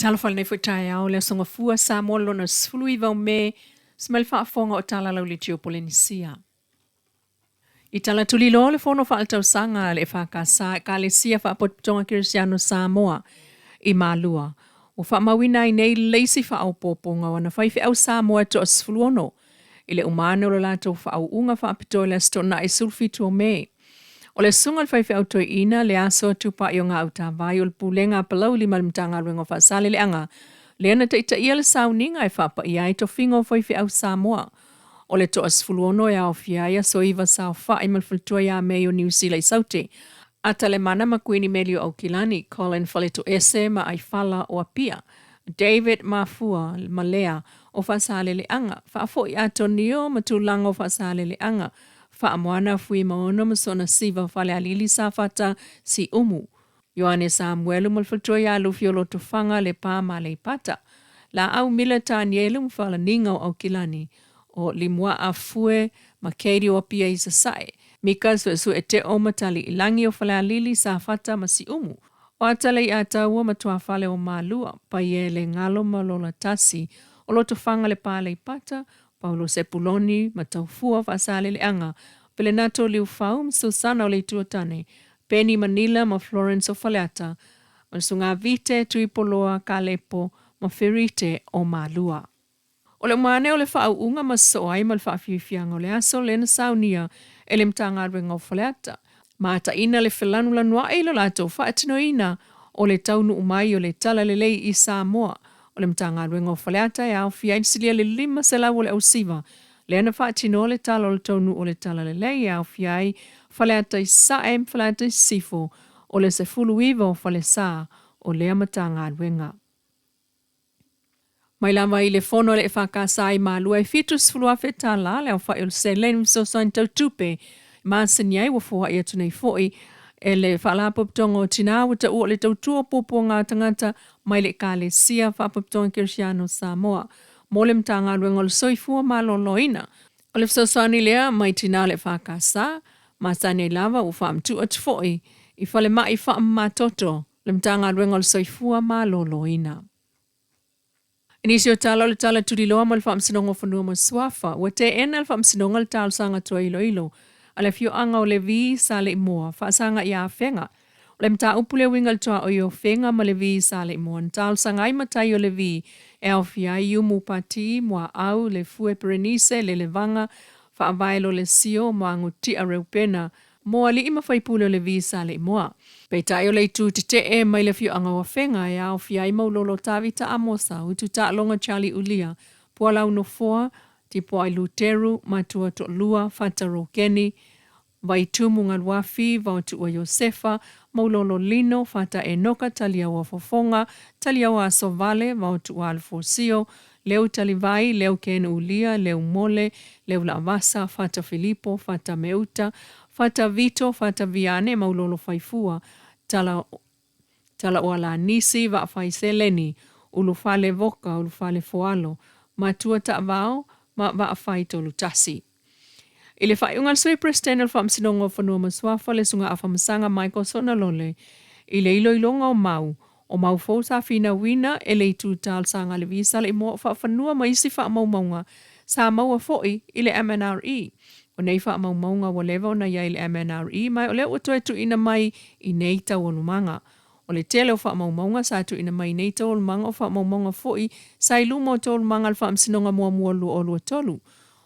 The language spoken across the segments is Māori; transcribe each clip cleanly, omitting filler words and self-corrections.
Talafal nei fwtai au le songa fua Samoa lona sfului vau me smel whaafonga o tala lau le Polynesia. I tala tulilo le fono whaaltau sanga le whakasa ka le sia whaapotonga Kirisiano Samoa I malua. O whaamawina I nei leisi whaaupoponga wana whaifi au Samoa to asfuluono. I le umane o le lato whaauunga whaapito le stona I sulfitu o me. O le sungal whaifi au toi ina le aso tupa I o ngā uta vai o le pulenga palau li malimtanga ruengo whaasale le anga. Le ana te ia le sauninga I whapa I ai to fingo whaifi au Samoa. O le to asfuluono e au fiaia so iwa sao wha I malfultua ia me o New Zealand saute. Ata le mana makuini melio au kilani, Colin Faleto ese ma ai fala o apia. David Mafua malea o whaasale le anga. Whaafo I ato nio matulanga o whaasale le anga. Whaamoana fui maono masona siva whale alili sa fata si umu. Ioane Samuelu malfultua ia lufio lo tufanga le pā ma le pata. La au milita nielu mwhala ninga au kilani. O limua a fue ma keiri o apia I sasae. Mikas su e te o matali ilangi o whale alili sa fata ma si umu. O atale I ataua matua whale o malua. Pa ie le ngalo malola tasi. O lo tufanga le pā le pata. Paulo Sepuloni, mataufua whaasale le anga, pele nato liu faum, Susana o le tuatane, Penny Manila ma Florence o Faleata, masunga vite tuipoloa kalepo ma ferite o malua. O le mane o le whaaunga ma soai ma le whaafifianga o le aso le na saunia e le mtanga ruenga o Faleata. Mata ina le whelanula noa e lo lato whaatino ina o le taunu umai o le tala le lei I Samoa. O le mtanga ruenga o Faleata e au fia insilia le lima se lau o le au siva. Le ana whaatino le tala o le taunu o le tala le lei e au fia I Faleata I saem, Faleata I sifo o le se fulu iwa o fale saa o le amatanga ruenga. Mai lama I le fono le whakasa I malua I fitus fulua whetala le au whai o le se lenu so sain tau tupe maa senyai wa fua I atunei foi e le whaalapoptonga o tina wata ua le tautua popo ngā tangata mai le ka le sia whaapoptonga Kirisiano Samoa. Mo le mtanga ruenga le soifua maloloina. O le fsosani lea mai tina le whakasa maa sane lava u whaamtu at foi I whale mai whaamatoto le mtanga ruenga le soifua maloloina. Inisio tala o le tala tudiloa ma le whaamsinonga whanua ma swafa. Wa te ena le whaamsinonga le tala sanga tua ilo ilo. A le fio anga o le vi sa le imoa. Whaasanga I a whenga. O le mta upule winga le toa o I o whenga ma le vi sa le imoa. Tala sanga I matai o le vi. E au fia I umu pati mua au le fue perenise le levanga. Whaavailo le sio mua nguti a reupena. Moa li ima whaipule o le vi sa le imoa. Pei tai o le tu te e mai le fio anga o whenga e au fia I maulolo tavi ta amosa. Utu ta longa Charlie Ulia. Pua lau no foa. Ti po ai luteru, matua to lua, fataro keni, vai tumu ngal wafi, vau tu o Josefa, maulolo lino, fata enoka, talia wa fofonga, talia wa sovale, vau tu o alfosio, leu talivai, leu ken ulia, leu mole, leu lavasa, fata Filipo, fata meuta, fata vito, fata viane, maulolo faifua, tala o ala nisi, va faiseleni, ulufale voka, ulufale foalo, matua ta vau, ma va fai tolu tasi. Ile fai ungal sui prestenel fam sinongo fanua maswafa le sunga afamasanga Michael Sonalole. Ile ilo ilonga o mau fausa fina wina ele itu tal sanga le visa le mo fa fanua maisi fa maunga sa maua foi ile MNRE. O nei fa maunga wa lewa na ya ile MNRE mai ole uto etu ina mai I neita walumanga. O le tele o wha maunga sa tu ina mai neita o lumanga o wha maunga foi sa ilumo to lumanga al wha msinonga mua lu o lua tolu.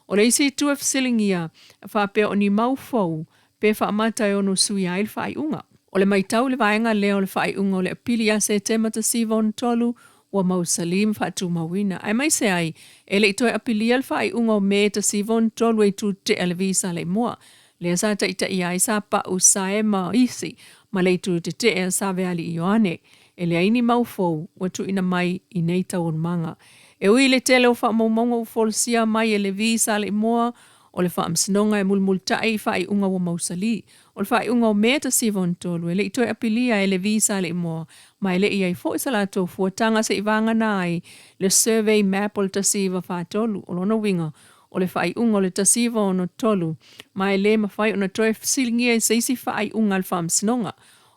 O le isi tu silingia wha pe o ni maufou pe wha matai ono sui ail wha unga. O le maitau le vaenga leo le wha unga o le apili a se te mata siva on tolu wa mausalim wha tu mawina. Ai mai se ai ele itoe apili al wha unga o me ta siva on tolu e tu te elevisa le mua. Le sa ta ita ia isa pa usae ma isi. Ma le tu te e sa veali Ioane. E le aini maufou watu ina mai I neita on manga. E ui le tele o wha maumonga o folsia mai e le visa le moa o le wha amsinonga e mulmultai wha unga o mausali. O le wha unga o meta sivon tolu e le itoe apilia e le visa le moa. Mai le ia I fo isalato fuatanga se Ivanga nai le survey map o le tasiva wha tolu o lona winga. O le wha unga o le tasiva o no tolu. Mai le mawhai o na toe silingia e seisi wha unga le wha amsinonga.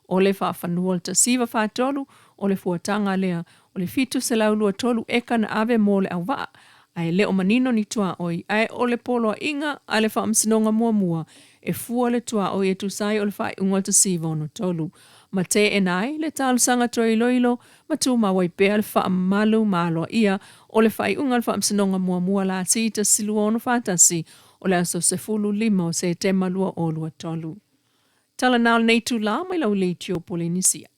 O le wha whanua o le tasiva wha tolu o le fuatanga lea o le fitu se lau lua tolu eka na ave mo le au waa, ai le o manino ni tua oi, ai o le polo a inga, ai le whaamsinonga mua e fua le tua oi e tu sai o le whai unga ta siva ono tolu. Ma te e nai, le talu sanga toi loilo, ma tu ma wai pea le wha malu malo ia, o le whai unga le whaamsinonga mua la si ta silua ono whatasi, o le aso se fulu lima o se te malua o lua tolu. Tala nao nei tu la mai lau le tio Polinisia.